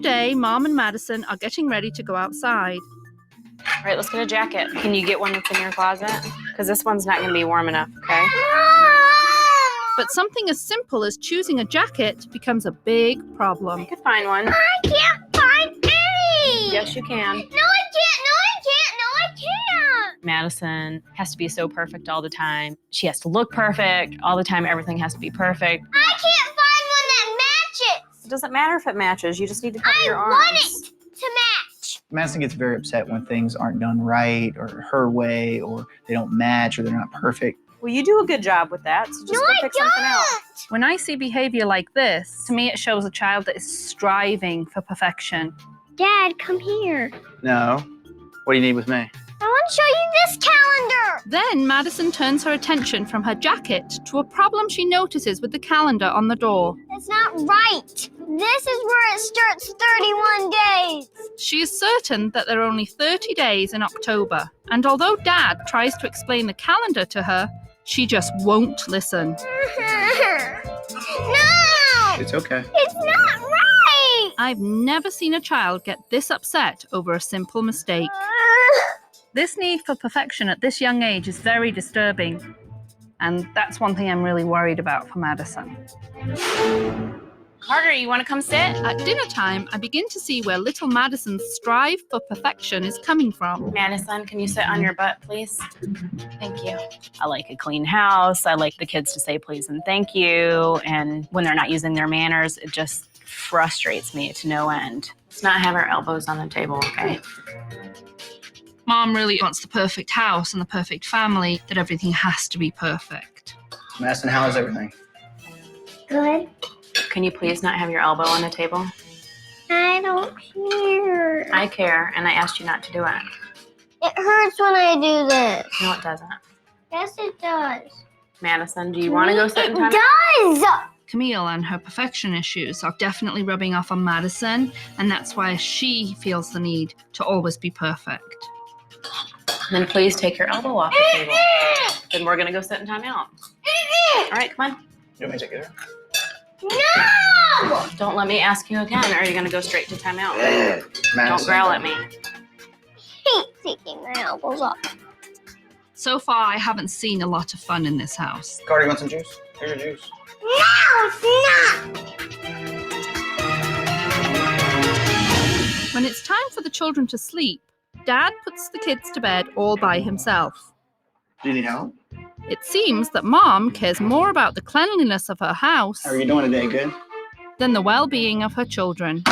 Today, Mom and Madison are getting ready to go outside. All right, let's get a jacket. Can you get one that's in your closet? Because this one's not going to be warm enough, okay? But something as simple as choosing a jacket becomes a big problem. You could find one. I can't find any! Yes, you can. No, I can't! No, I can't! No, I can't! Madison has to be so perfect all the time. She has to look perfect all the time. Everything has to be perfect. I can't find one that matches! It doesn't matter if it matches. You just need to cover your arms. I want it to match! Madison gets very upset when things aren't done right or her way or they don't match or they're not perfect. Well, you do a good job with that, so just go pick something out. When I see behavior like this, to me it shows a child that is striving for perfection. Dad, come here. No. What do you need with me? I want to show you this calendar! Then Madison turns her attention from her jacket to a problem she notices with the calendar on the door. That's not right! This is where it starts 31 days! She is certain that there are only 30 days in October, and although Dad tries to explain the calendar to her, she just won't listen. No! It's okay. It's not right! I've never seen a child get this upset over a simple mistake. This need for perfection at this young age is very disturbing, and that's one thing I'm really worried about for Madison. Carter, you want to come sit? At dinner time, I begin to see where little Madison's strive for perfection is coming from. Madison, can you sit on your butt, please? Thank you. I like a clean house. I like the kids to say please and thank you. And when they're not using their manners, it just frustrates me to no end. Let's not have our elbows on the table, okay? Mom really wants the perfect house and the perfect family, that everything has to be perfect. Madison, how is everything? Good. Can you please not have your elbow on the table? I don't care. I care, and I asked you not to do it. It hurts when I do this. No, it doesn't. Yes, it does. Madison, do you want to go sit in time? It does! Camille and her perfection issues are definitely rubbing off on Madison, and that's why she feels the need to always be perfect. Then please take your elbow off the table. Then we're going to go sit in timeout. All right, come on. You want me to take it? No! Don't let me ask you again, or are you going to go straight to timeout? Madison. Don't growl at me. I hate taking my elbows off. So far, I haven't seen a lot of fun in this house. Carter, you want some juice? Here's your juice. No, it's not! When it's time for the children to sleep, Dad puts the kids to bed all by himself. Do you need help? It seems that Mom cares more about the cleanliness of her house How are you doing today? Good? than the well-being of her children.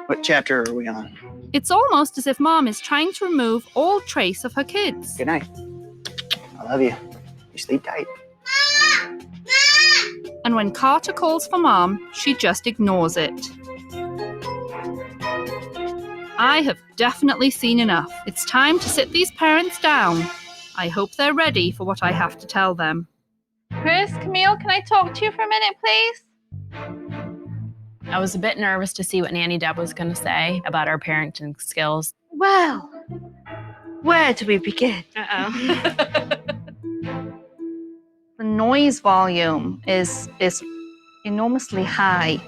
What chapter are we on? It's almost as if Mom is trying to remove all trace of her kids. Good night. I love you. You sleep tight. And when Carter calls for Mom, she just ignores it. I have definitely seen enough. It's time to sit these parents down. I hope they're ready for what I have to tell them. Chris, Camille, can I talk to you for a minute, please? I was a bit nervous to see what Nanny Deb was going to say about our parenting skills. Well, where do we begin? Uh-oh. The noise volume is enormously high.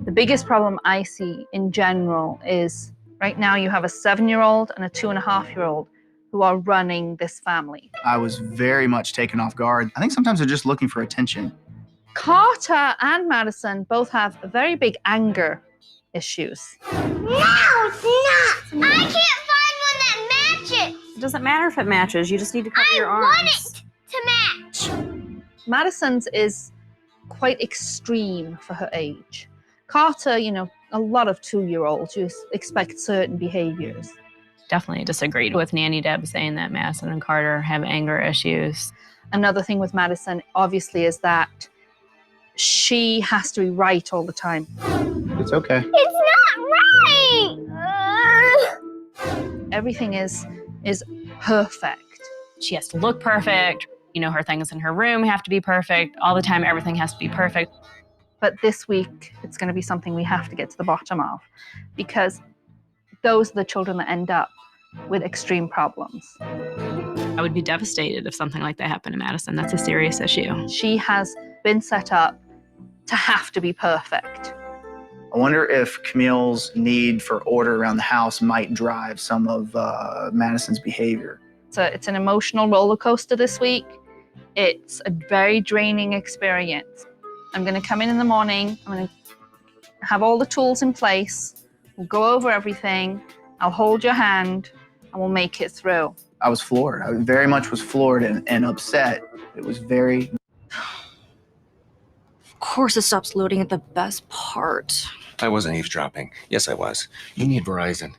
The biggest problem I see in general is right now you have a 7-year-old and a 2.5-year-old who are running this family. I was very much taken off guard. I think sometimes they're just looking for attention. Carter and Madison both have very big anger issues. No, it's not! I can't find one that matches! It doesn't matter if it matches. You just need to cover your I arms. want it to match! Madison's is quite extreme for her age. Carter, a lot of 2-year-olds, you expect certain behaviors. Definitely disagreed with Nanny Deb saying that Madison and Carter have anger issues. Another thing with Madison, obviously, is that she has to be right all the time. It's okay. It's not right! Everything is perfect. She has to look perfect. Her things in her room have to be perfect. All the time, everything has to be perfect. But this week, it's going to be something we have to get to the bottom of, because those are the children that end up with extreme problems. I would be devastated if something like that happened to Madison. That's a serious issue. She has been set up to have to be perfect. I wonder if Camille's need for order around the house might drive some of Madison's behavior. It's an emotional roller coaster this week. It's a very draining experience. I'm going to come in the morning. I'm going to have all the tools in place. We'll go over everything. I'll hold your hand and we'll make it through. I was floored. I very much was floored and upset. It was very... Of course it stops loading at the best part. I wasn't eavesdropping. Yes, I was. You need Verizon.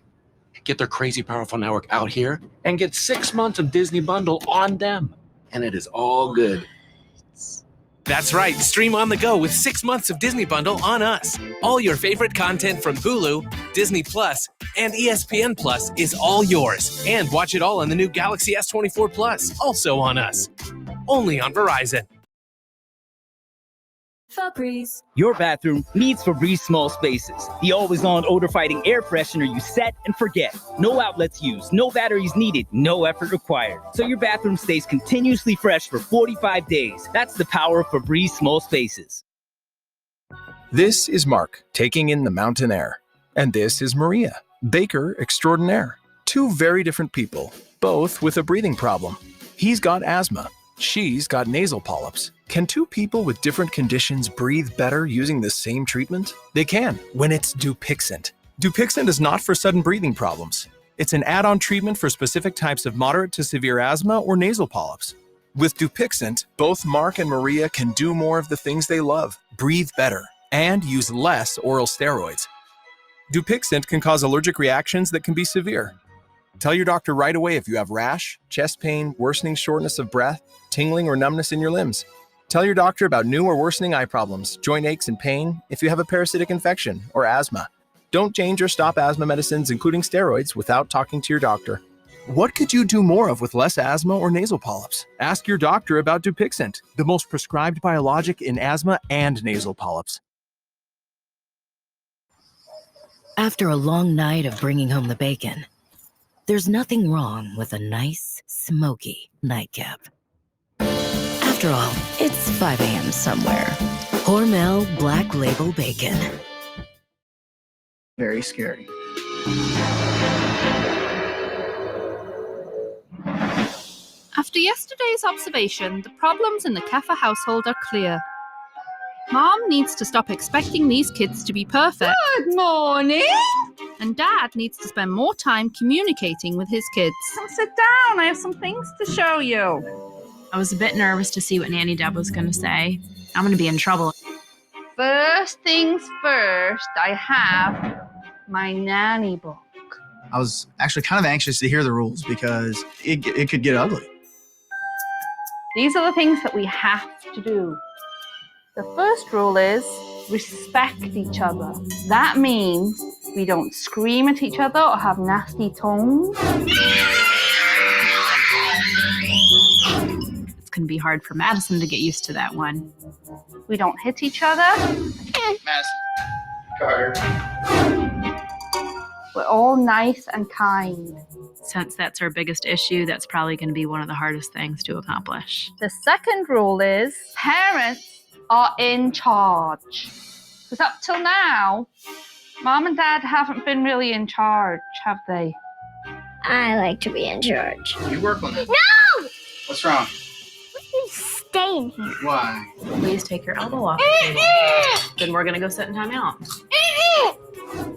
Get their crazy powerful network out here and get 6 months of Disney Bundle on them. And it is all good. That's right. Stream on the go with 6 months of Disney Bundle on us. All your favorite content from Hulu, Disney Plus, and ESPN Plus is all yours. And watch it all on the new Galaxy S24 Plus, also on us. Only on Verizon. Febreze. Your bathroom needs Febreze small spaces. The always-on odor-fighting air freshener you set and forget. No outlets used, no batteries needed, no effort required. So your bathroom stays continuously fresh for 45 days. That's the power of Febreze small spaces. This is Mark, taking in the mountain air. And this is Maria, baker extraordinaire. Two very different people, both with a breathing problem. He's got asthma. She's got nasal polyps. Can two people with different conditions breathe better using the same treatment? They can, when it's Dupixent. Dupixent is not for sudden breathing problems. It's an add-on treatment for specific types of moderate to severe asthma or nasal polyps. With Dupixent, both Mark and Maria can do more of the things they love, breathe better, and use less oral steroids. Dupixent can cause allergic reactions that can be severe. Tell your doctor right away if you have rash, chest pain, worsening shortness of breath, tingling or numbness in your limbs. Tell your doctor about new or worsening eye problems, joint aches and pain, if you have a parasitic infection or asthma. Don't change or stop asthma medicines, including steroids, without talking to your doctor. What could you do more of with less asthma or nasal polyps? Ask your doctor about Dupixent, the most prescribed biologic in asthma and nasal polyps. After a long night of bringing home the bacon, there's nothing wrong with a nice, smoky nightcap. After all, it's 5 a.m. somewhere. Hormel Black Label Bacon. Very scary. After yesterday's observation, the problems in the Keffer household are clear. Mom needs to stop expecting these kids to be perfect. Good morning. And Dad needs to spend more time communicating with his kids. Come sit down. I have some things to show you. I was a bit nervous to see what Nanny Deb was going to say. I'm going to be in trouble. First things first, I have my nanny book. I was actually kind of anxious to hear the rules because it could get ugly. These are the things that we have to do. The first rule is respect each other. That means we don't scream at each other or have nasty tones. It's going to be hard for Madison to get used to that one. We don't hit each other. Madison, Carter. We're all nice and kind. Since that's our biggest issue, that's probably going to be one of the hardest things to accomplish. The second rule is parents are in charge. Because up till now, Mom and Dad haven't been really in charge, have they? I like to be in charge. You work on that. No! What's wrong? You stay in here. Why? Please take your elbow off the table. Then we're going to go sit in timeout.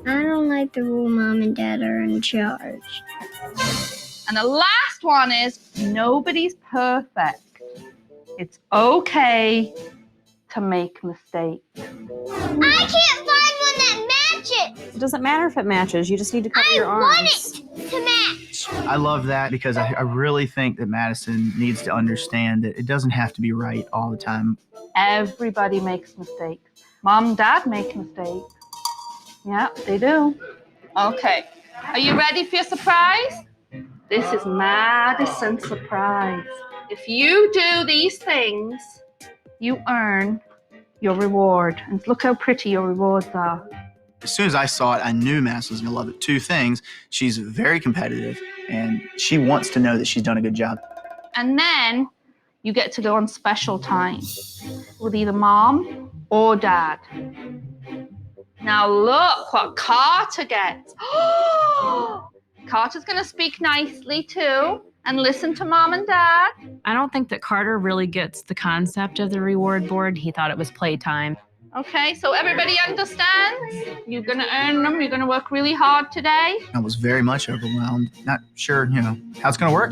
I don't like the rule Mom and Dad are in charge. And the last one is nobody's perfect. It's okay to make mistakes. I can't find one that matches. It doesn't matter if it matches. You just need to cover your arms. I want it to match. I love that because I really think that Madison needs to understand that it doesn't have to be right all the time. Everybody makes mistakes. Mom and Dad make mistakes. Yeah, they do. Okay. Are you ready for your surprise? This is Madison's surprise. If you do these things, you earn your reward. And look how pretty your rewards are. As soon as I saw it, I knew Madison was going to love it. Two things. She's very competitive, and she wants to know that she's done a good job. And then you get to go on special time with either mom or dad. Now look what Carter gets. Carter's gonna speak nicely too and listen to mom and dad. I don't think that Carter really gets the concept of the reward board. He thought it was playtime. Okay, so everybody understands? You're gonna earn them, you're gonna work really hard today. I was very much overwhelmed. Not sure, how it's gonna work.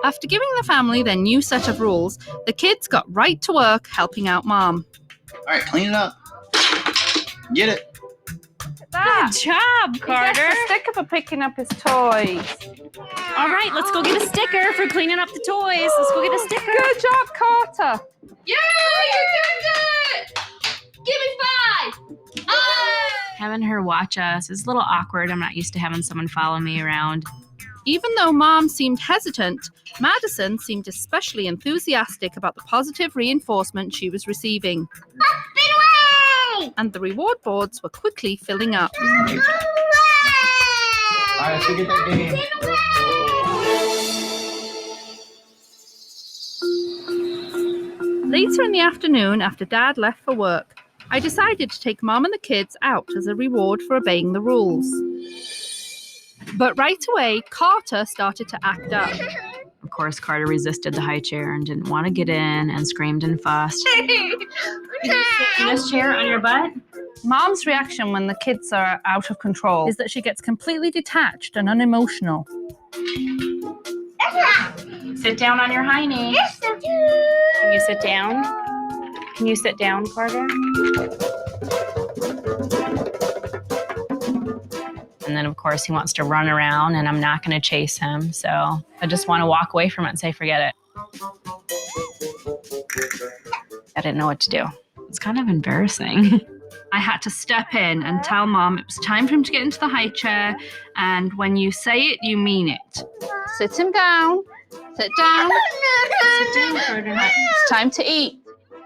After giving the family their new set of rules, the kids got right to work helping out mom. All right, clean it up. Get it. Good job, Carter. He gets a sticker for picking up his toys. All right, let's go get a sticker for cleaning up the toys. Let's go get a sticker. Good job, Carter. Yeah, you did it! Give me 5. Having her watch us is a little awkward. I'm not used to having someone follow me around. Even though mom seemed hesitant, Madison seemed especially enthusiastic about the positive reinforcement she was receiving. And the reward boards were quickly filling up. All right, let's go get that game. Later in the afternoon, after Dad left for work, I decided to take Mom and the kids out as a reward for obeying the rules. But right away, Carter started to act up. Of course, Carter resisted the high chair and didn't want to get in and screamed and fussed. Can you sit in this chair on your butt? Mom's reaction when the kids are out of control is that she gets completely detached and unemotional. Sit down on your high knee. Can you sit down? Can you sit down, Carter? And then, of course, he wants to run around, and I'm not going to chase him. So I just want to walk away from it and say, forget it. I didn't know what to do. It's kind of embarrassing. I had to step in and tell Mom it was time for him to get into the high chair, and when you say it, you mean it. Sit him down. Sit down. Sit down, Carter. It's time to eat.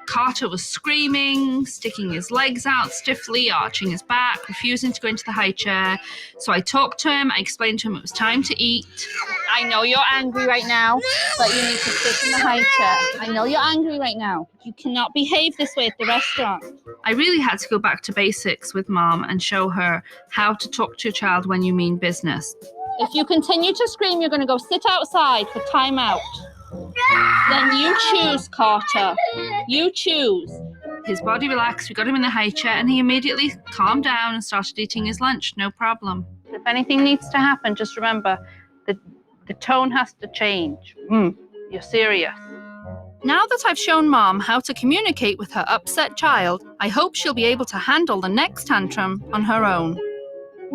Carter was screaming, sticking his legs out stiffly, arching his back, refusing to go into the high chair. So I talked to him, I explained to him it was time to eat. I know you're angry right now, but you need to sit in the high chair. I know you're angry right now. You cannot behave this way at the restaurant. I really had to go back to basics with Mom and show her how to talk to your child when you mean business. If you continue to scream, you're going to go sit outside for timeout. Then you choose, Carter. You choose. His body relaxed, we got him in the high chair, and he immediately calmed down and started eating his lunch, no problem. If anything needs to happen, just remember, the tone has to change. You're serious. Now that I've shown Mom how to communicate with her upset child, I hope she'll be able to handle the next tantrum on her own.